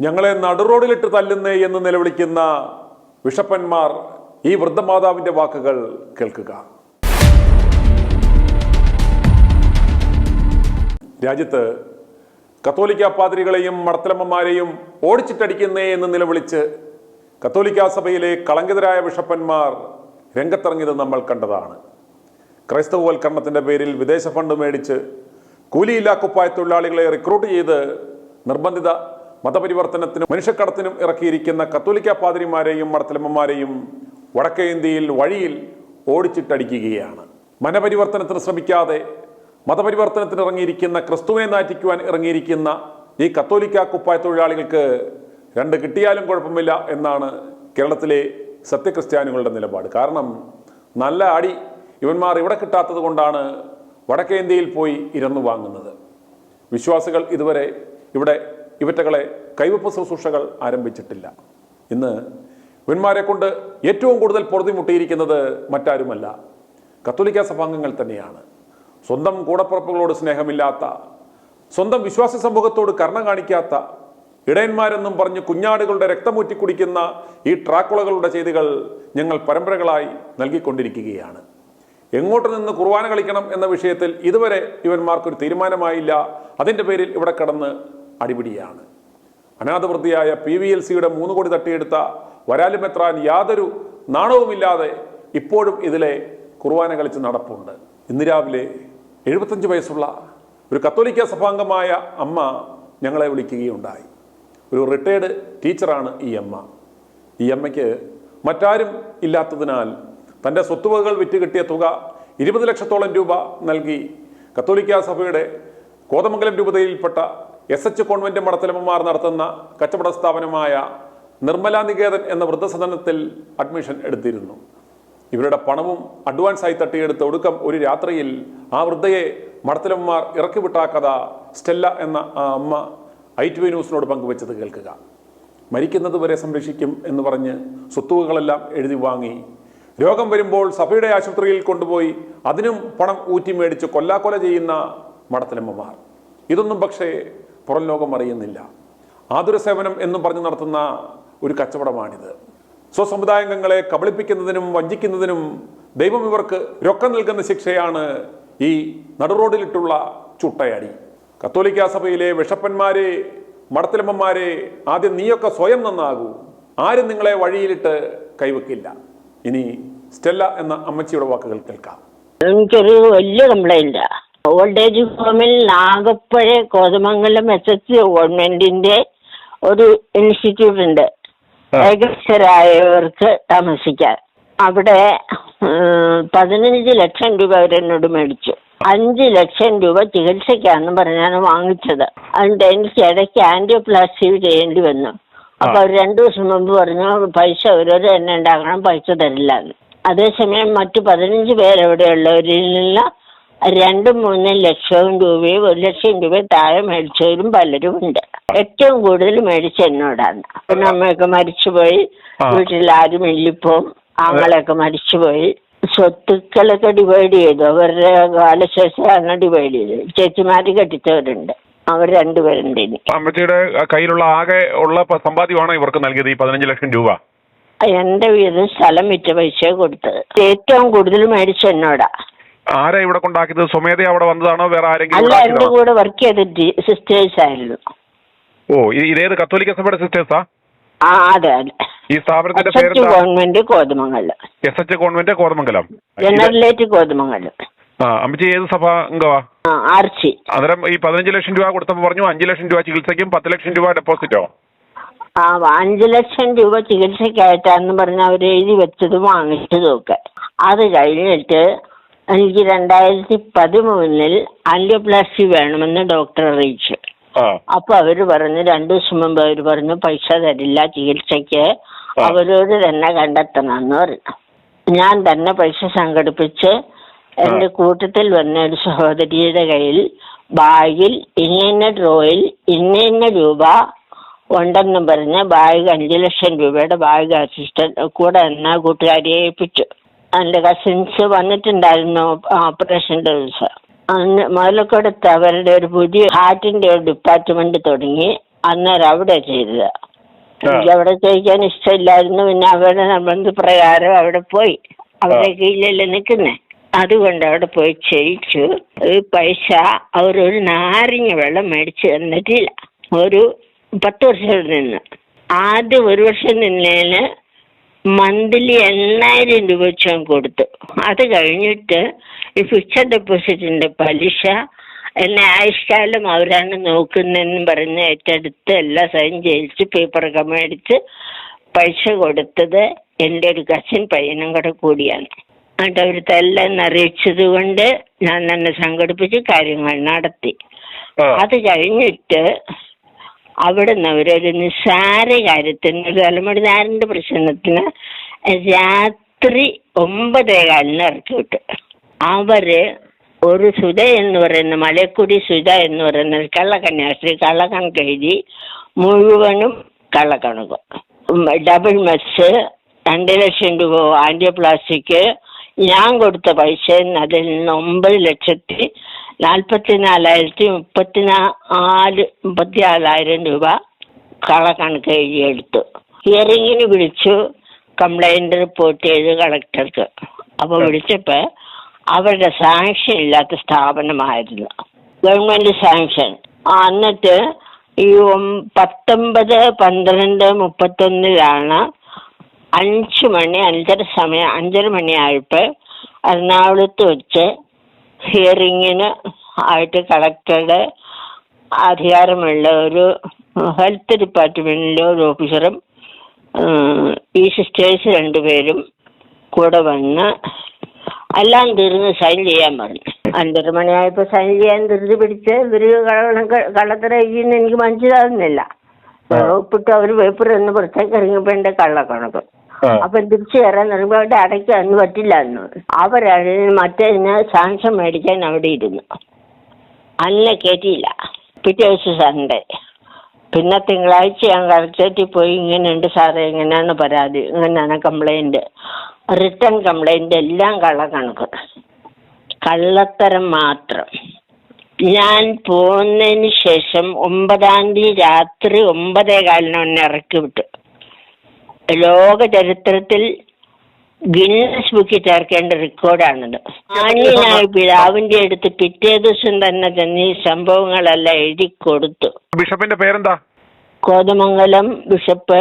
ഞങ്ങളെ നടുറോഡിലിട്ട് തല്ലുന്നേ എന്ന് നിലവിളിക്കുന്ന ബിഷപ്പന്മാർ ഈ വൃദ്ധമാതാവിന്റെ വാക്കുകൾ കേൾക്കുക. രാജ്യത്ത് കത്തോലിക്ക പാതിരികളെയും മർത്തലമ്മമാരെയും ഓടിച്ചിട്ടടിക്കുന്നേ എന്ന് നിലവിളിച്ച് കത്തോലിക്ക സഭയിലെ കളങ്കിതരായ ബിഷപ്പന്മാർ രംഗത്തിറങ്ങിയത് നമ്മൾ കണ്ടതാണ്. ക്രൈസ്തവവൽക്കരണത്തിൻ്റെ പേരിൽ വിദേശ ഫണ്ട് മേടിച്ച് കൂലിയില്ലാ കുപ്പായ തൊഴിലാളികളെ റിക്രൂട്ട് ചെയ്ത് നിർബന്ധിത മതപരിവർത്തനത്തിനും മനുഷ്യക്കടത്തിനും ഇറക്കിയിരിക്കുന്ന കത്തോലിക്ക പാതിരിമാരെയും മർത്തലമ്മമാരെയും വടക്കേ ഇന്ത്യയിൽ വഴിയിൽ ഓടിച്ചിട്ടടിക്കുകയാണ്. മനപരിവർത്തനത്തിന് ശ്രമിക്കാതെ മതപരിവർത്തനത്തിന് ഇറങ്ങിയിരിക്കുന്ന, ക്രിസ്തുവിനെ നാറ്റിക്കുവാൻ ഇറങ്ങിയിരിക്കുന്ന ഈ കത്തോലിക്ക കുപ്പായ തൊഴിലാളികൾക്ക് രണ്ട് കിട്ടിയാലും കുഴപ്പമില്ല എന്നാണ് കേരളത്തിലെ സത്യക്രിസ്ത്യാനികളുടെ നിലപാട്. കാരണം നല്ല അടി ഇവന്മാർ ഇവിടെ കിട്ടാത്തത് കൊണ്ടാണ് വടക്കേ ഇന്ത്യയിൽ പോയി ഇരന്നു വാങ്ങുന്നത്. വിശ്വാസികൾ ഇതുവരെ ഇവിടെ ഇവറ്റകളെ കൈവപ്പ് ശുശ്രൂഷകൾ ആരംഭിച്ചിട്ടില്ല. ഇന്ന് ഇവന്മാരെ കൊണ്ട് ഏറ്റവും കൂടുതൽ പൊറുതിമുട്ടിയിരിക്കുന്നത് മറ്റാരുമല്ല, കത്തോലിക്ക സഭാംഗങ്ങൾ തന്നെയാണ്. സ്വന്തം കൂടപ്പുറപ്പുകളോട് സ്നേഹമില്ലാത്ത, സ്വന്തം വിശ്വാസ സമൂഹത്തോട് കരുണ കാണിക്കാത്ത, ഇടയന്മാരെന്നും പറഞ്ഞ് കുഞ്ഞാടുകളുടെ രക്തമൂറ്റി കുടിക്കുന്ന ഈ ട്രാക്കുളകളുടെ ചെയ്തികൾ ഞങ്ങൾ പരമ്പരകളായി നൽകിക്കൊണ്ടിരിക്കുകയാണ്. എങ്ങോട്ട് നിന്ന് കുർബാന കളിക്കണം എന്ന വിഷയത്തിൽ ഇതുവരെ ഇവന്മാർക്കൊരു തീരുമാനമായില്ല. അതിൻ്റെ പേരിൽ ഇവിടെ കടന്ന് അടിപിടിയാണ്. അനാഥവൃത്തിയായ PVLCയുടെ 3 കോടി തട്ടിയെടുത്ത വരാലുമെത്രാൻ യാതൊരു നാണവുമില്ലാതെ ഇപ്പോഴും ഇതിലെ കുർബാന കളിച്ച് നടപ്പുണ്ട്. ഇന്ന് രാവിലെ 75 വയസ്സുള്ള ഒരു കത്തോലിക്ക സഭാംഗമായ അമ്മ ഞങ്ങളെ വിളിക്കുകയുണ്ടായി. ഒരു റിട്ടയർഡ് ടീച്ചറാണ് ഈ അമ്മ. ഈ അമ്മയ്ക്ക് മറ്റാരും ഇല്ലാത്തതിനാൽ തൻ്റെ സ്വത്തുവകകൾ വിറ്റ് കിട്ടിയ തുക 20 ലക്ഷത്തോളം രൂപ നൽകി കത്തോലിക്ക സഭയുടെ കോതമംഗലം രൂപതയിൽപ്പെട്ട SH കോൺവെന്റ് മടത്തലമ്മമാർ നടത്തുന്ന കച്ചവട സ്ഥാപനമായ നിർമ്മല നികേതൻ എന്ന വൃദ്ധസദനത്തിൽ അഡ്മിഷൻ എടുത്തിരുന്നു. ഇവരുടെ പണവും അഡ്വാൻസായി തട്ടിയെടുത്ത ഒടുക്കം ഒരു രാത്രിയിൽ ആ വൃദ്ധയെ മടത്തലമ്മമാർ ഇറക്കിവിട്ട കഥ സ്റ്റെല്ല എന്ന ആ അമ്മ ITV ന്യൂസിനോട് പങ്കുവെച്ചത് കേൾക്കുക. മരിക്കുന്നത് വരെ സംരക്ഷിക്കും എന്ന് പറഞ്ഞ് സ്വത്തുവകളെല്ലാം എഴുതി വാങ്ങി രോഗം വരുമ്പോൾ സഭയുടെ ആശുപത്രിയിൽ കൊണ്ടുപോയി അതിനും പണം ഊറ്റി മേടിച്ച് കൊല്ലാക്കൊല ചെയ്യുന്ന മടത്തലമ്മമാർ. ഇതൊന്നും പക്ഷേ പുറം ലോകം അറിയുന്നില്ല. ആതുര സേവനം എന്നും പറഞ്ഞ് നടത്തുന്ന ഒരു കച്ചവടമാണിത്. സ്വസമുദായാംഗങ്ങളെ കബളിപ്പിക്കുന്നതിനും വഞ്ചിക്കുന്നതിനും ദൈവം ഇവർക്ക് രൊക്കം നൽകുന്ന ശിക്ഷയാണ് ഈ നടുറോഡിലിട്ടുള്ള ചുട്ടയടി. കത്തോലിക്ക സഭയിലെ ബിഷപ്പന്മാരെ, മടത്തലമ്മമാരെ, ആദ്യം നീയൊക്കെ സ്വയം നന്നാകൂ. ആരും നിങ്ങളെ വഴിയിലിട്ട് കൈവെക്കില്ല. ഇനി സ്റ്റെല്ല എന്ന അമ്മച്ചിയുടെ വാക്കുകൾ കേൾക്കാം. എനിക്കൊരു വലിയ കംപ്ലൈന്റ്. ഓൾഡ് ഏജ് ഹോമിൽ നാഗപ്പുഴ കോതമംഗലം SH ഗവൺമെന്റിന്റെ ഒരു ഇൻസ്റ്റിറ്റ്യൂട്ട് ഉണ്ട്, ഏകസ്ഥരായവർക്ക് താമസിക്കാൻ. അവിടെ 15 ലക്ഷം രൂപ അവരെന്നോട് മേടിച്ചു. 5 ലക്ഷം രൂപ ചികിത്സയ്ക്കാന്ന് പറഞ്ഞാണ് വാങ്ങിച്ചത്. അതിന്റെ എനിക്ക് ഇടയ്ക്ക് ആൻറ്റിയോപ്ലാസ്റ്റി ചെയ്യേണ്ടി വന്നു. അപ്പൊ അവർ 2 ദിവസം മുമ്പ് പറഞ്ഞു പൈസ ഓരോരോ തന്നെ ഉണ്ടാക്കണം, പൈസ തരില്ല. അതേസമയം മറ്റു 15 പേരെവിടെയുള്ളവരിൽ 2-3 ലക്ഷം രൂപയും 1 ലക്ഷം രൂപയും താഴെ മേടിച്ചവരും പലരും ഉണ്ട്. ഏറ്റവും കൂടുതൽ മേടിച്ച എന്നോടാണ്. പിന്നെ അമ്മയൊക്കെ മരിച്ചുപോയി, വീട്ടിൽ ആരും ഇല്ലിപ്പോ, ആങ്ങളൊക്കെ മരിച്ചുപോയി. സ്വത്തുക്കളൊക്കെ ഡിവൈഡ് ചെയ്തു. അവരുടെ കാലശേഷമാണ് ഡിവൈഡ് ചെയ്തത്. ചേച്ചിമാര് കെട്ടിച്ചവരുണ്ട്, അവർ 2 പേരുണ്ട്. ഇനി അമ്മച്ചിയുടെ കയ്യിലുള്ള ആകെ ഉള്ള സമ്പാദ്യമാണോ ഇവർക്ക് നൽകിയത് ഈ 15 ലക്ഷം രൂപ? എന്റെ വീട് സ്ഥലം വിറ്റ പൈസ കൊടുത്തത്. ഏറ്റവും കൂടുതൽ മേടിച്ച എന്നോടാ. ആരാ ഇവിടെ കൊണ്ടാക്കിയത്? സ്വമേധ അവിടെ വന്നതാണോ വേറെ ആരെങ്കിലും? അല്ല, എന്റെ കൂടെ വർക്ക് ചെയ്ത സിസ്റ്റേഴ്സ് ആയിരുന്നു. ഓ, ഇതേത് കത്തോലിക്ക സഭയുടെ സിസ്റ്റേഴ്സാ? അതെ അതെ. ഈ സ്ഥാപനത്തിന്റെ പേര് government Kothamangalam. SH convent Kothamangalam, generalate Kothamangalam. അമ്മച്ചി ഏത് സഭ അംഗമാ? ആർച്ചി. അന്നേരം ഈ 15 ലക്ഷം രൂപ കൊടുത്തപ്പോൾ പറഞ്ഞു 5 ലക്ഷം രൂപ ചികിത്സയ്ക്കും 10 ലക്ഷം രൂപ ഡെപ്പോസിറ്റോ? 5 ലക്ഷം രൂപ ചികിത്സക്കായിട്ടാന്ന് പറഞ്ഞ് അവർ എഴുതി വെച്ചതും വാങ്ങിച്ചതും ഒക്കെ. അത് കഴിഞ്ഞിട്ട് എനിക്ക് 2013 ആൻറ്റിയോപ്ലാസ്റ്റി വേണമെന്ന് ഡോക്ടർ അറിയിച്ചു. അപ്പൊ അവര് പറഞ്ഞു 2 ദിവസം മുമ്പ് അവര് പറഞ്ഞു പൈസ തരില്ല, ചികിത്സയ്ക്ക് അവരോട് തന്നെ കണ്ടെത്തണമെന്ന് പറഞ്ഞു. ഞാൻ തന്നെ പൈസ സംഘടിപ്പിച്ച് എന്റെ കൂട്ടത്തിൽ വന്ന ഒരു സഹോദരിയുടെ കയ്യിൽ ബാഗിൽ ഇന്ന ഡ്രോയിൽ ഇന്ന രൂപ ഉണ്ടെന്നും പറഞ്ഞ് ബാഗ് 5 ലക്ഷം രൂപയുടെ ബാഗ് അസിസ്റ്റന്റ് കൂടെ എന്ന കൂട്ടുകാരിയെ ഏൽപ്പിച്ചു. എൻ്റെ കസിൻസ് വന്നിട്ടുണ്ടായിരുന്നു ഓപ്പറേഷൻ്റെ ദിവസം. അന്ന് മുതലക്കൊടുത്ത് അവരുടെ ഒരു പുതിയ ഹാർട്ടിൻ്റെ ഒരു ഡിപ്പാർട്ട്മെന്റ് തുടങ്ങി. അന്നേരം അവിടെ ചെയ്തത്. എനിക്ക് അവിടെ ചോദിക്കാൻ ഇഷ്ടമില്ലായിരുന്നു. പിന്നെ അവരുടെ നിർബന്ധപ്രകാരം അവിടെ പോയി. അവിടെ കീഴിലല്ലേ നിൽക്കുന്നേ, അതുകൊണ്ട് അവിടെ പോയി ചെയ്യിച്ചു. ഈ പൈസ അവരൊരു നാരങ്ങ വെള്ളം മേടിച്ച് തന്നിട്ടില്ല. ഒരു 10 വർഷം നിന്ന്. ആദ്യം 1 വർഷം നിന്നതിന് മന്ത്ലി 8,000 രൂപ വെച്ച് ഞാൻ കൊടുത്തു. അത് കഴിഞ്ഞിട്ട് ഈ ഫിക്സഡ് ഡെപ്പോസിറ്റിന്റെ പലിശ എന്നെ ആയുഷ്കാലം അവരാണ് നോക്കുന്നതെന്ന് പറഞ്ഞ് ഏറ്റെടുത്ത് എല്ലാം സൈൻ ചെയ്യിച്ച് പേപ്പറൊക്കെ മേടിച്ച് പൈസ കൊടുത്തത് എൻ്റെ ഒരു കസിൻ പയ്യനും കൂടെ കൂടിയാണ്. എന്നിട്ട് അവർക്ക് എല്ലാം അറിയിച്ചത് കൊണ്ട് ഞാൻ തന്നെ സംഘടിപ്പിച്ച് കാര്യങ്ങൾ നടത്തി. അത് കഴിഞ്ഞിട്ട് അവിടുന്ന് അവരൊരു നിസ്സാര കാര്യത്തിന്, ഒരു തലമുടിനാരൻ്റെ പ്രശ്നത്തിന് രാത്രി 9:15 ഇറക്കി വിട്ടു. അവര് ഒരു സുധ എന്ന് പറയുന്ന മലക്കുടി സുധ എന്ന് പറയുന്ന കള്ളക്കന്യാസ്ത്രീ കള്ളക്കണക്ക് എഴുതി മുഴുവനും കള്ളക്കണക്ക്. ഡബിൾ മെസ്സ് 2 ലക്ഷം രൂപ ആൻറ്റിയോപ്ലാസ്റ്റിക് ഞാൻ കൊടുത്ത പൈസ അതിൽ നിന്ന് 9,44,34,34,000 രൂപ കള്ളക്കണക്ക് എഴുതിയെടുത്തു. ഹിയറിങ്ങിന് വിളിച്ചു, കംപ്ലൈൻറ്റ് റിപ്പോർട്ട് ചെയ്ത് കളക്ടർക്ക്. അപ്പോൾ വിളിച്ചപ്പോൾ അവരുടെ സാങ്ഷൻ ഇല്ലാത്ത സ്ഥാപനമായിരുന്നു, ഗവൺമെൻറ് സാങ്ഷൻ. എന്നിട്ട് ഈ 19/12/31 5:30 മണിയായപ്പോൾ എറണാകുളത്ത് വെച്ച് ഹിയറിങ്ങിന് ആയിട്ട് കളക്ടറുടെ അധികാരമുള്ള ഒരു ഹെൽത്ത് ഡിപ്പാർട്ട്മെൻറ്റിലെ ഒരു ഓഫീസറും ഈ സിസ്റ്റേഴ്സ് 2 പേരും കൂടെ വന്ന് എല്ലാം തീർന്ന് സൈൻ ചെയ്യാൻ പറഞ്ഞു. 5:30 മണിയായപ്പോൾ സൈൻ ചെയ്യാൻ ധൃതി പിടിച്ച് ഇവർ കള്ളത്തറ ചെയ്യുന്ന എനിക്ക് മനസ്സിലാകുന്നില്ല. ഒപ്പിട്ട് അവർ പേപ്പർ ഒന്ന് പുറത്തേക്ക് ഇറങ്ങിയപ്പോൾ എൻ്റെ കള്ളക്കണക്ക്. അപ്പം തിരിച്ചു കയറാൻ പറയുമ്പോൾ അവിടെ അടയ്ക്കാനൊന്നും പറ്റില്ല എന്ന് അവരതിന് മറ്റേതിന് സാങ്ഷൻ മേടിക്കാൻ അവിടെ ഇരുന്നു. അന്നെ കയറ്റിയില്ല. പിറ്റേ ദിവസം സൺഡേ. പിന്നെ തിങ്കളാഴ്ച ഞാൻ കളക്ടറേറ്റിൽ പോയി, ഇങ്ങനെയുണ്ട് സാറേ, ഇങ്ങനെയാണ് പരാതി, ഇങ്ങനെയാണ് കംപ്ലൈൻറ്റ്, റിട്ടേൺ കംപ്ലൈൻറ്റ്, എല്ലാം കള്ളക്കണക്ക്, കള്ളത്തരം മാത്രം. ഞാൻ പോകുന്നതിന് ശേഷം 9-ാം തീയതി രാത്രി 9:15 ഇറക്കി വിട്ടു. ലോക ചരിത്രത്തിൽ ഗിന്നസ് ബുക്കിൽ ചേർക്കേണ്ട റെക്കോർഡാണിത്. മാന്യനായ പിതാവിന്റെ അടുത്ത് പിറ്റേ ദിവസം തന്നെ ഈ സംഭവങ്ങളെല്ലാം എഴുതി കൊടുത്തു. ബിഷപ്പിന്റെ പേരെന്താ? Kothamangalam bishop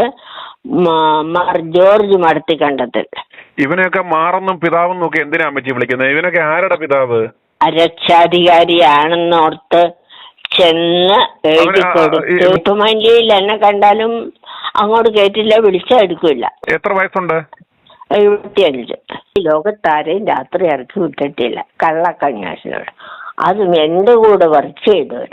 Mar George Madathikandathil. ഇവനെയൊക്കെ മാറെന്നും പിതാവെന്നും ഒക്കെ എന്തിനാ പറ്റി വിളിക്കുന്നത്? ഇവനൊക്കെ ആരുടെ പിതാവ്? രക്ഷാധികാരിയാണെന്നോർത്ത് ചെന്ന് എഴുതി കൊടുത്തു. ഇപ്പൊ മഞ്ചേരിയിൽ എന്നെ കണ്ടാലും അങ്ങോട്ട് കേട്ടില്ല, വിളിച്ചെടുക്കില്ല. എത്ര വയസ്സുണ്ട്? 75. ലോകത്താരെയും രാത്രി ഇറക്കി വിട്ടിട്ടില്ല കള്ളക്കന്യാസിനോട്. അതും എൻ്റെ കൂടെ വർക്ക് ചെയ്തവർ.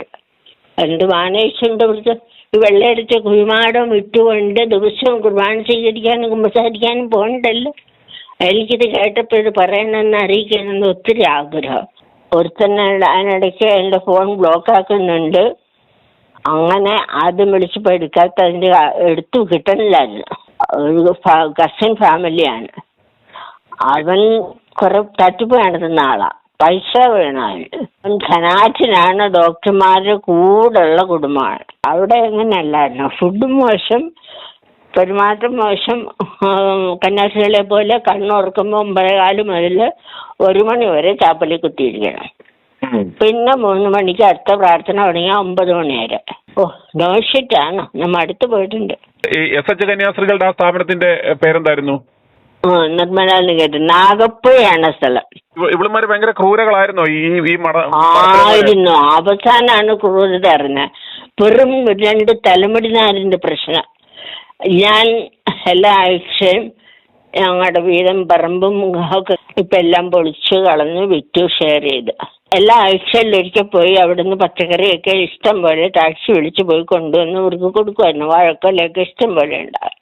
എന്ത് മാനേജുണ്ട് വിളിച്ച് ഈ വെള്ളയടിച്ച കുഴിമാടം വിട്ടുകൊണ്ട് ദിവസവും കുർബാന സ്വീകരിക്കാനും കുമ്പസാരിക്കാനും പോകണ്ടല്ലോ. എനിക്കിത് കേട്ടപ്പോൾ ഇത് പറയണമെന്ന് അറിയിക്കണമെന്ന് ഒത്തിരി ആഗ്രഹം. ഒരുത്തന്നെ അതിനിടയ്ക്ക് എൻ്റെ ഫോൺ ബ്ലോക്ക് ആക്കുന്നുണ്ട്. അങ്ങനെ ആദ്യം വിളിച്ചപ്പോൾ എടുക്കാത്ത അതിൻ്റെ എടുത്തു കിട്ടണില്ലായിരുന്നു. ഒരു കസിൻ ഫാമിലിയാണ്. അവൻ കുറെ തട്ടിപ്പ് നടത്തുന്ന ആളാ, പൈസ വേണം അവൻ. ധനാഠ്യനാണ്, ഡോക്ടർമാരുടെ കൂടെയുള്ള കുടുംബമാണ്. അവിടെ എങ്ങനെയല്ലായിരുന്നു, ഫുഡ് മോശം, പെരുമാറ്റം മോശം. കന്യാസ്ത്രീകളെ പോലെ കണ്ണുറക്കുമ്പോൾ 9:15 മുതൽ 1 മണി വരെ ചാപ്പലിൽ കുത്തിയിരിക്കണം. പിന്നെ 3 മണിക്ക് അടുത്ത പ്രാർത്ഥന തുടങ്ങിയ 9 മണി വരെ. നോഷിറ്റാണ്. നമ്മ അടുത്ത് പോയിട്ടുണ്ട്. SH കന്യാസ്ത്രീകളുടെ ആ സ്ഥാപനത്തിന്റെ പേരെന്തായിരുന്നു? നിർമ്മല കേട്ടു. നാഗപ്പുഴയാണ് സ്ഥലം. ഇവളുമാര് ഭയങ്കര ക്രൂരകളായിരുന്നോ? ആയിരുന്നു. അവസാനാണ് ക്രൂരത അറിഞ്ഞത്. വെറും 2 തലമുടിനാരിന്റെ പ്രശ്നം. ഞാൻ എല്ലാ ആഴ്ചയും ഞങ്ങളുടെ വീടും പറമ്പും ഒക്കെ ഇപ്പം എല്ലാം പൊളിച്ചു കളഞ്ഞ് വിറ്റു ഷെയർ ചെയ്ത് എല്ലാ ആഴ്ചയിലും ഒരിക്കൽ പോയി അവിടുന്ന് പച്ചക്കറിയൊക്കെ ഇഷ്ടം പോലെ ടാക്സി വിളിച്ച് പോയി കൊണ്ടുവന്ന് ഇവർക്ക് കൊടുക്കുമായിരുന്നു. വാഴക്കൊലയൊക്കെ ഇഷ്ടം പോലെ ഉണ്ടാകും.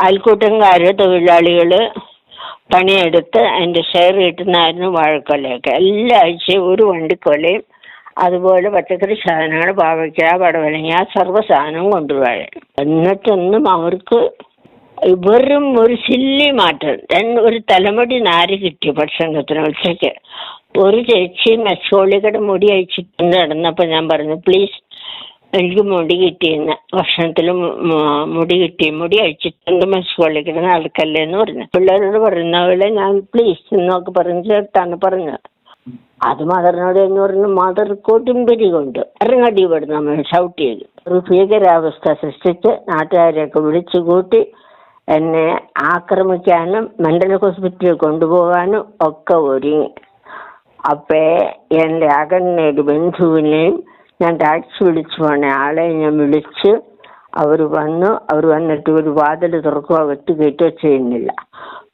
അയൽക്കൂട്ടംകാർ തൊഴിലാളികൾ പണിയെടുത്ത് അതിൻ്റെ ഷെയർ കിട്ടുന്നതായിരുന്നു വാഴക്കൊലയൊക്കെ. എല്ലാ ആഴ്ചയും ഒരു വണ്ടിക്കൊലയും അതുപോലെ പച്ചക്കറി സാധനങ്ങൾ, പാവയ്ക്ക, പടവലങ്ങ, സർവ്വ സാധനവും കൊണ്ടുപോയി. എന്നിട്ടൊന്നും അവർക്ക് വെറും ഒരു സില്ലി മാറ്റം. ഒരു തലമുടി നാര് കിട്ടി ഭക്ഷണത്തിന് ഉച്ചയ്ക്ക്. ഒരു ചേച്ചി മെസ്സോളിക്കടെ മുടി അയച്ചിട്ട് നടന്നപ്പോൾ ഞാൻ പറഞ്ഞു, പ്ലീസ് എനിക്ക് മുടി കിട്ടിയെന്ന് ഭക്ഷണത്തിൽ മുടി കിട്ടി, മുടി അഴിച്ചിട്ടുണ്ട് സ്കൂളിൽ കിടന്ന് നടക്കല്ലേ എന്ന് പറഞ്ഞു. പിള്ളേരോട് പറയുന്ന പോലെ ഞാൻ പ്ലീസ് എന്നൊക്കെ പറഞ്ഞ് ചേർത്താണ് പറഞ്ഞത്. അത് മദറിനോട് എന്ന് പറഞ്ഞു. മദർ കൊടുമ്പിരി കൊണ്ട് ഇറങ്ങടി ഇവിടുന്ന് നമ്മൾ ഷൗട്ട് ചെയ്തു. ഒരു ഭീകരാവസ്ഥ സൃഷ്ടിച്ച് നാട്ടുകാരെയൊക്കെ വിളിച്ചു കൂട്ടി എന്നെ ആക്രമിക്കാനും മെന്റൽ ഹോസ്പിറ്റലിൽ കൊണ്ടുപോകാനും ഒക്കെ ഒരുങ്ങി. അപ്പേ എൻ്റെ അകന്നൊരു ബന്ധുവിനെയും ഞാൻ ടാക്സി വിളിച്ചു പോണ ആളെ ഞാൻ വിളിച്ച് അവർ വന്നു. അവർ വന്നിട്ട് ഒരു വാതിൽ തുറക്കുക വെട്ടി കയറ്റുകയോ ചെയ്യുന്നില്ല.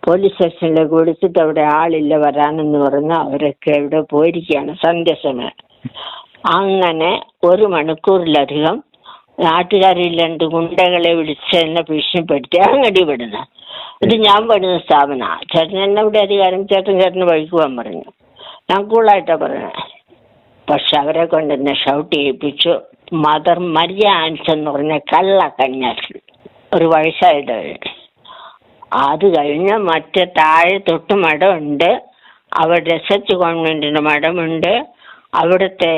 പോലീസ് സ്റ്റേഷനിലേക്ക് വിളിച്ചിട്ട് അവിടെ ആളില്ല വരാനെന്ന് പറഞ്ഞ് അവരൊക്കെ എവിടെ പോയിരിക്കുകയാണ് സന്ധ്യ സമയം. അങ്ങനെ 1 മണിക്കൂറിലധികം നാട്ടുകാരിൽ 2 ഗുണ്ടകളെ വിളിച്ച് എന്നെ ഭീഷണിപ്പെടുത്തി അങ്ങടി വിടുന്ന. ഇത് ഞാൻ പണിത സ്ഥാപനമാണ്. ചേട്ടൻ എന്നെ ഇവിടെ അധികാരം ചേട്ടന് വഴിക്ക് പോകാൻ പറഞ്ഞു. ഞാൻ കൂളായിട്ടാണ് പറഞ്ഞത്. പക്ഷെ അവരെ കൊണ്ട് എന്നെ ഷൗട്ട് ചെയ്യിപ്പിച്ചു. മദർ മരിയ ആൻസ് എന്ന് പറഞ്ഞ കള്ള കന്യാസ്ത്രീ, ഒരു വയസ്സായത്. അത് കഴിഞ്ഞ് മറ്റേ താഴെ തൊട്ട് മഠമുണ്ട്, അവിടെ റിസർച്ച് ഗവൺമെന്റിന്റെ മഠമുണ്ട്. അവിടുത്തെ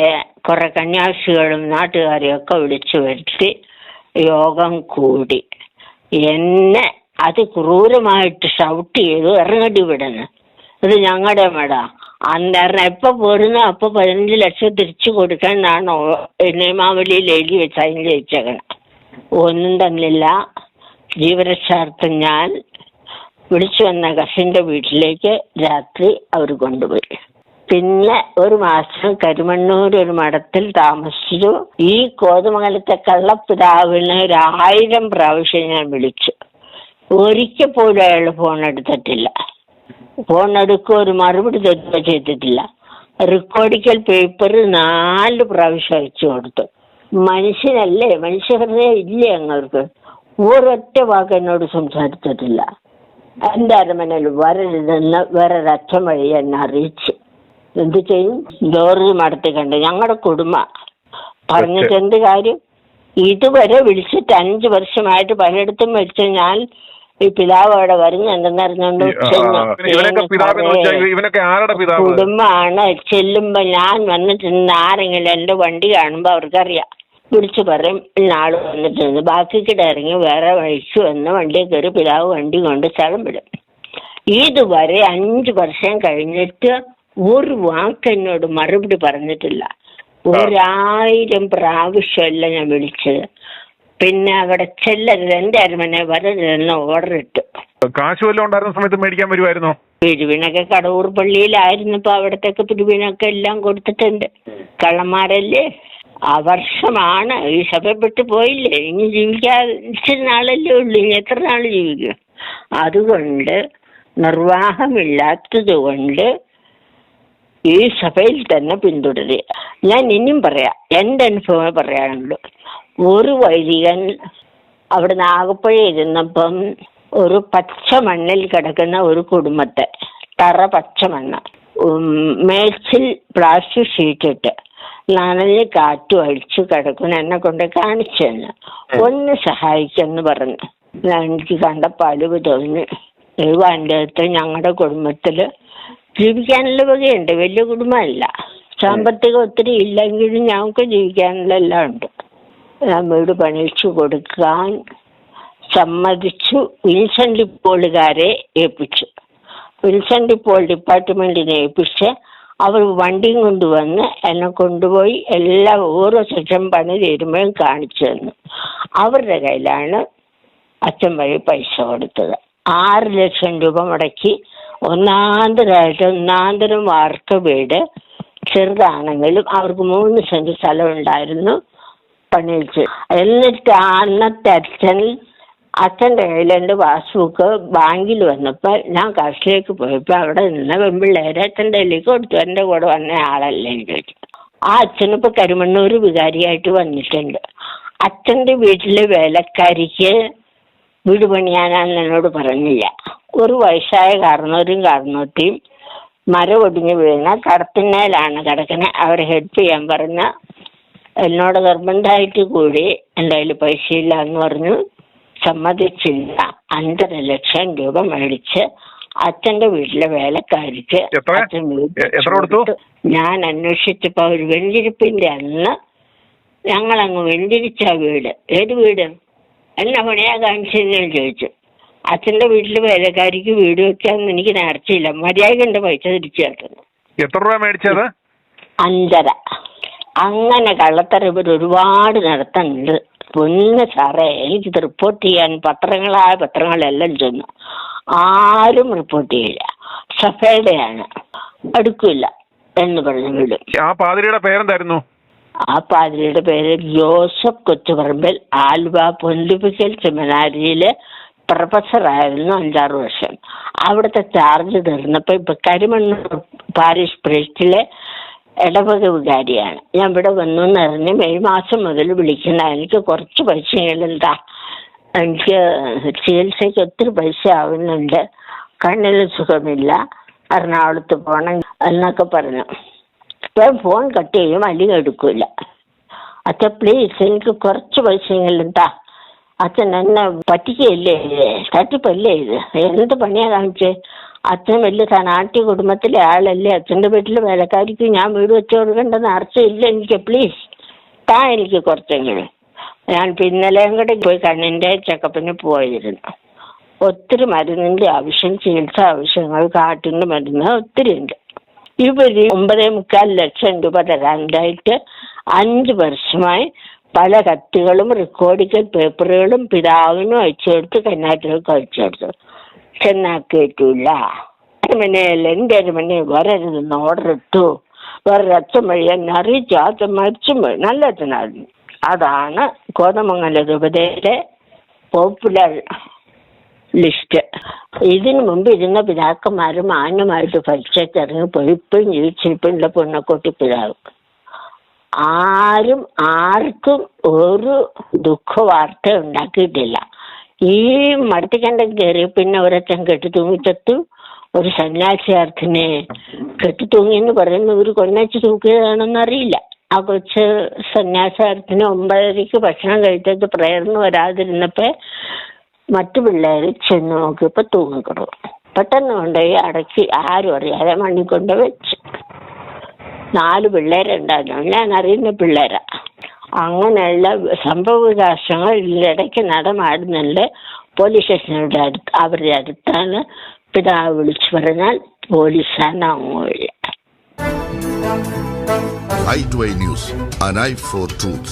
കുറെ കന്യാസ്ത്രീകളും നാട്ടുകാരെയും ഒക്കെ വിളിച്ചു വരുത്തി യോഗം കൂടി. എന്നെ അതിക്രൂരമായിട്ട് ഷൗട്ട് ചെയ്തു ഇറങ്ങടി വിടുന്നു. ഇത് ഞങ്ങളുടെ മഠ. അന്നേരം എപ്പോൾ പോരുന്നു അപ്പോൾ 15 ലക്ഷം തിരിച്ചു കൊടുക്കാനാണ് നിയമാവലിയിൽ എഴുതി വെച്ച് അതിന് ജയിച്ചേക്കണം. ഒന്നും തന്നില്ല. ജീവരക്ഷാർത്ഥം ഞാൻ വിളിച്ചു വന്ന കസിൻ്റെ വീട്ടിലേക്ക് രാത്രി അവർ കൊണ്ടുപോയി. പിന്നെ 1 മാസം കരിമണ്ണൂർ ഒരു മഠത്തിൽ താമസിച്ചു. ഈ കോതമംഗലത്തെ കള്ളപ്പിതാവിനെ 1000 പ്രാവശ്യം ഞാൻ വിളിച്ചു. ഒരിക്കൽ പോലും അയാൾ ഫോൺ എടുത്തിട്ടില്ല. ഫോൺ എടുക്കുക, ഒരു മറുപടി തരുക ചെയ്തിട്ടില്ല. റെക്കോർഡിക്കൽ പേപ്പർ 4 പ്രാവശ്യം അയച്ചു കൊടുത്തു. മനുഷ്യനല്ലേ, മനുഷ്യഹൃദയം ഇല്ലേ അങ്ങർക്ക്? ഒരൊറ്റ വാക്ക് എന്നോട് സംസാരിച്ചിട്ടില്ല. എൻ്റെ അരമനയിൽ വരരുതെന്ന് വേറൊരച്ഛൻ വഴി എന്നെ അറിയിച്ചു. എന്ത് ചെയ്യും? ജോർജ് മഠത്തിൽ കണ്ട് ഞങ്ങളുടെ കുടുംബം പറഞ്ഞിട്ട് എന്ത് കാര്യം? ഇതുവരെ വിളിച്ചിട്ട് 5 വർഷമായിട്ട് പലയിടത്തും വെച്ച് ഞാൻ ഈ പിതാവ് അവിടെ വരുന്നുണ്ടെന്നറിഞ്ഞോണ്ട് കുടുംബമാണ്. ചെല്ലുമ്പോ ഞാൻ വന്നിട്ടുണ്ട്, ആരെങ്കിലും എന്റെ വണ്ടി കാണുമ്പോ അവർക്കറിയാം, വിളിച്ചു പറയും ഇന്നാള് വന്നിട്ടുണ്ട്. ബാക്കിക്കിടെ ഇറങ്ങി വേറെ വഴിക്ക് വന്ന് വണ്ടിയിൽ കയറി പിതാവ് വണ്ടി കൊണ്ട് സ്ഥലം വിടും. ഇതുവരെ 5 വർഷം കഴിഞ്ഞിട്ട് ഒരു വാക്ക് എന്നോട് മറുപടി പറഞ്ഞിട്ടില്ല. 1000 പ്രാവശ്യമല്ല ഞാൻ വിളിച്ചത്. പിന്നെ അവിടെ ചെല്ലരുത്, എൻ്റെ അരമനെ വരരുതെന്ന് ഓർഡർ ഇട്ടു. കാശ് വല്ലതും ഉണ്ടായിരുന്ന സമയത്ത് മേടിക്കാൻ വരുമായിരുന്നോ? പിരിവിനൊക്കെ കടവൂർ പള്ളിയിലായിരുന്നപ്പോ അവിടത്തേക്ക് പിരിവിനൊക്കെ എല്ലാം കൊടുത്തിട്ടുണ്ട്. കള്ളന്മാരല്ലേ. ആ വർഷമാണ് ഈ സഭപ്പെട്ട് പോയില്ലേ, ഇനി ജീവിക്കാതെ ഇച്ചിരി നാളല്ലേ ഉള്ളൂ, ഇനി എത്ര നാൾ ജീവിക്കും? അതുകൊണ്ട് നിർവാഹമില്ലാത്തത് കൊണ്ട് ഈ സഭയിൽ തന്നെ പിന്തുടരുക. ഞാൻ ഇനിയും പറയാം, എൻ്റെ അനുഭവമേ പറയാനുള്ളൂ. ഒരു വൈദികൻ അവിടെ നാഗപ്പുഴ ഇരുന്നപ്പം ഒരു പച്ച മണ്ണിൽ കിടക്കുന്ന ഒരു കുടുംബത്തെ, തറ പച്ച മണ്ണ്, മേച്ചിൽ പ്ലാസ്റ്റിക് ഷീറ്റിട്ട് നനഞ്ഞ് കാറ്റ് അഴിച്ചു കിടക്കുന്ന എന്നെ കൊണ്ട് കാണിച്ചു തന്നെ. ഒന്ന് സഹായിക്കെന്ന് പറഞ്ഞു. എനിക്ക് കണ്ടപ്പോൾ അലിവ് തോന്നി. ദൈവൻ്റെ അടുത്ത് ഞങ്ങളുടെ കുടുംബത്തിൽ ജീവിക്കാനുള്ള വകയുണ്ട്. വലിയ കുടുംബമല്ല, സാമ്പത്തികം ഒത്തിരി ഇല്ലെങ്കിലും ഞങ്ങൾക്ക് ജീവിക്കാനുള്ള എല്ലാം ഉണ്ട്. ഞാൻ വീട് പണിയിച്ചു കൊടുക്കാൻ സമ്മതിച്ചു. വിൻസെൻ്റ് പോളുകാരെ ഏൽപ്പിച്ചു. വിൻസെൻ്റ് പോൾ ഡിപ്പാർട്ട്മെൻറ്റിനെ ഏൽപ്പിച്ച് അവർ വണ്ടിയും കൊണ്ടുവന്ന് എന്നെ കൊണ്ടുപോയി എല്ലാം ഓരോ സെക്ഷൻ പണി തീരുമ്പോഴും കാണിച്ചു തന്നു. അവരുടെ കയ്യിലാണ് അച്ഛൻ വഴി പൈസ കൊടുത്തത്. 6 ലക്ഷം രൂപ മുടക്കി ഒന്നാന്തരം വാർക്ക വീട്, ചെറുതാണെങ്കിലും അവർക്ക് 3 സെന്റ് സ്ഥലം ഉണ്ടായിരുന്നു, പണിയിച്ചു. എന്നിട്ട് അന്നത്തെ അച്ഛൻ്റെ കയ്യിൽ എൻ്റെ പാസ്ബുക്ക് ബാങ്കിൽ വന്നപ്പോൾ ഞാൻ കാശിലേക്ക് പോയപ്പോൾ അവിടെ നിന്ന് പെൺപിള്ളേരെ അച്ഛൻ്റെ കയ്യിലേക്ക് കൊടുത്തു. എൻ്റെ കൂടെ വന്ന ആളല്ലേ ചോദിച്ചു. ആ അച്ഛനിപ്പോൾ കരിമണ്ണൂർ വികാരിയായിട്ട് വന്നിട്ടുണ്ട്. അച്ഛൻ്റെ വീട്ടിലെ വേലക്കാരിക്ക് വീട് പണിയാനാണെന്ന് എന്നോട് പറഞ്ഞില്ല. ഒരു വയസ്സായ കാരണവരെയും മരം ഒടിഞ്ഞ് വീണ കടത്തിന്മേലാണ് കിടക്കുന്നത്. അവരെ ഹെൽപ്പ് ചെയ്യാൻ പറഞ്ഞ എന്നോട് നിർബന്ധമായിട്ട് കൂടി എൻ്റെ കയ്യിൽ പൈസയില്ല എന്ന് പറഞ്ഞു. സമ്മതിച്ചില്ല. 5.5 ലക്ഷം രൂപ മേടിച്ച് അച്ഛൻ്റെ വീട്ടിലെ വേലക്കാരിക്ക് അച്ഛൻ ഞാൻ അന്വേഷിച്ചപ്പോൾ ഒരു വെഞ്ചിരിപ്പിൻ്റെ അന്ന് ഞങ്ങളങ്ങ് വെന്തിരിച്ച വീട്. ഏത് വീട്? എന്നെ പണിയാ കാണിച്ചതെന്ന് ചോദിച്ചു. അച്ഛൻ്റെ വീട്ടിൽ വേലക്കാരിക്ക് വീട് വെക്കാമെന്ന് എനിക്ക് നേർച്ചയില്ല, മര്യാദ എൻ്റെ പൈസ തിരിച്ചു കേട്ടത്. എത്ര രൂപ മേടിച്ചത്? 5.5. അങ്ങനെ കള്ളത്തരം ഇവർ ഒരുപാട് നടത്തുന്നുണ്ട്. പൊന്ന് സാറേ, എനിക്കിത് റിപ്പോർട്ട് ചെയ്യാൻ പത്രങ്ങളെല്ലാം ചെന്നു, ആരും റിപ്പോർട്ട് ചെയ്യില്ല. സഫേഡയാണ്, അടുക്കില്ല എന്ന് പറഞ്ഞു വിടും. ആ പാതിരിയുടെ പേരെന്തായിരുന്നു? ആ പാതിരിയുടെ പേര് ജോസഫ് കൊച്ചുപറമ്പിൽ. ആലുവ പൊന്തിപ്പിക്കൽ സെമിനാരിയില് പ്രൊഫസറായിരുന്നു 5-6 വർഷം. അവിടുത്തെ ചാർജ് തീർന്നപ്പോൾ ഇപ്പൊ കരിമണ്ണൂർ പാരിഷ് പ്രീസ്റ്റിലെ ഇടവക വികാരിയാണ്. ഞാൻ ഇവിടെ വന്നു എന്നറിഞ്ഞ് മെയ് മാസം മുതൽ വിളിക്കുന്ന, എനിക്ക് കുറച്ച് പൈസകളുണ്ടാ, എനിക്ക് ചികിത്സയ്ക്ക് ഒത്തിരി പൈസ ആവുന്നുണ്ട്, കണ്ണിൽ സുഖമില്ല, എറണാകുളത്ത് പോകണം എന്നൊക്കെ പറഞ്ഞു. ഇപ്പം ഫോൺ കട്ട് ചെയ്യും, അല്ലെങ്കിൽ എടുക്കില്ല. അച്ഛൻ പ്ലീസ് എനിക്ക് കുറച്ച് പൈസകളുണ്ടാ, അച്ഛൻ എന്നെ പറ്റിക്കല്ലേ, തട്ടിപ്പല്ലേ ഇത്, എന്ത് പണിയാണ് കാണിച്ചേ? അച്ഛൻ വലിയ നാട്യ കുടുംബത്തിലെ ആളല്ലേ, അച്ഛൻ്റെ വീട്ടിൽ വേലക്കാരിക്ക് ഞാൻ വീട് വെച്ച് കൊടുക്കേണ്ടെന്ന് അർച്ചയില്ല എനിക്ക്, പ്ലീസ് എനിക്ക് കുറച്ചെങ്കിലും. ഞാൻ ഇന്നലെയും കൂടെ പോയി കണ്ണിൻ്റെ ചെക്കപ്പിന് പോയിരുന്നു. ഒത്തിരി മരുന്നിൻ്റെ ആവശ്യം, ചികിത്സ ആവശ്യങ്ങൾ, കാട്ടിൻ്റെ മരുന്ന് ഒത്തിരി ഉണ്ട്. ഇവർ 9.25 ലക്ഷം രൂപ തരാനായിട്ട് 5 വർഷമായി പല കത്തുകളും റെക്കോർഡിക്കൽ പേപ്പറുകളും പിതാവിനും അയച്ചു കൊടുത്ത്, കന്യാറ്റിനൊക്കെ അയച്ചു കൊടുത്തു. ചെന്നാക്കിയിട്ടില്ല. അരമനയല്ല, എൻ്റെ അരമനയെ വരരുതെന്ന് ഓർഡർ ഇട്ടു. വേറൊരു അച്ഛൻ വഴി എന്നെ അറിയിച്ചു, അച്ഛൻ മരിച്ചും പോയി, നല്ല അച്ഛനായിരുന്നു. അതാണ് കോതമംഗല രൂപതയിലെ പോപ്പുലർ ലിസ്റ്റ്. ഇതിനു മുമ്പ് ഇരുന്ന പിതാക്കന്മാർ മാന്യമായിട്ട് പരീക്ഷയ്ക്കിറങ്ങി പോയി, ഇപ്പോഴും ജീവിച്ചിരിപ്പുള്ള പൊന്നക്കോട്ടി പിതാവ്. ആർക്കും ഒരു ദുഃഖവാർത്ത ഉണ്ടാക്കിയിട്ടില്ല. ഈ മടത്തിക്കണ്ടം കയറി പിന്നെ ഒരച്ഛൻ കെട്ടിത്തൂങ്ങിച്ചത്തു, ഒരു സന്യാസിയാർത്ഥിനെ കെട്ടിത്തൂങ്ങിയെന്ന് പറയുന്ന ഇവർ കൊന്നച്ച് തൂക്കിയതാണെന്ന് അറിയില്ല. ആ കൊച്ച് സന്യാസാർത്ഥിന് 9:30 ഭക്ഷണം കഴിച്ചത് പ്രയറിന് വരാതിരുന്നപ്പോൾ മറ്റു പിള്ളേർ ചെന്ന് നോക്കിയപ്പോൾ തൂങ്ങിക്കിടും. പെട്ടെന്ന് കൊണ്ടുപോയി അടക്കി, ആരും അറിയാതെ മണ്ണിൽ കൊണ്ട് വെച്ച്. 4 പിള്ളേരുണ്ടായിരുന്നു, ഞാൻ അറിയുന്ന പിള്ളേരാ. അങ്ങനെയുള്ള സംഭവ വികാസങ്ങൾ ഇതിനിടയ്ക്ക് നടമാടുന്നുണ്ട്. പോലീസ് സ്റ്റേഷനുടെ അവരുടെ അടുത്താണ്. പിതാവ് വിളിച്ചു പറഞ്ഞാൽ പോലീസാണ് അങ്ങോട്ട്. i2i News, an eye for truth.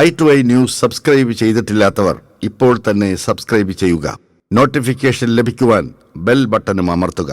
i2i News subscribe ചെയ്തിട്ടില്ലാത്തവർ ഇപ്പോൾ തന്നെ സബ്സ്ക്രൈബ് ചെയ്യുക. നോട്ടിഫിക്കേഷൻ ലഭിക്കുവാൻ ബെൽ ബട്ടണും അമർത്തുക.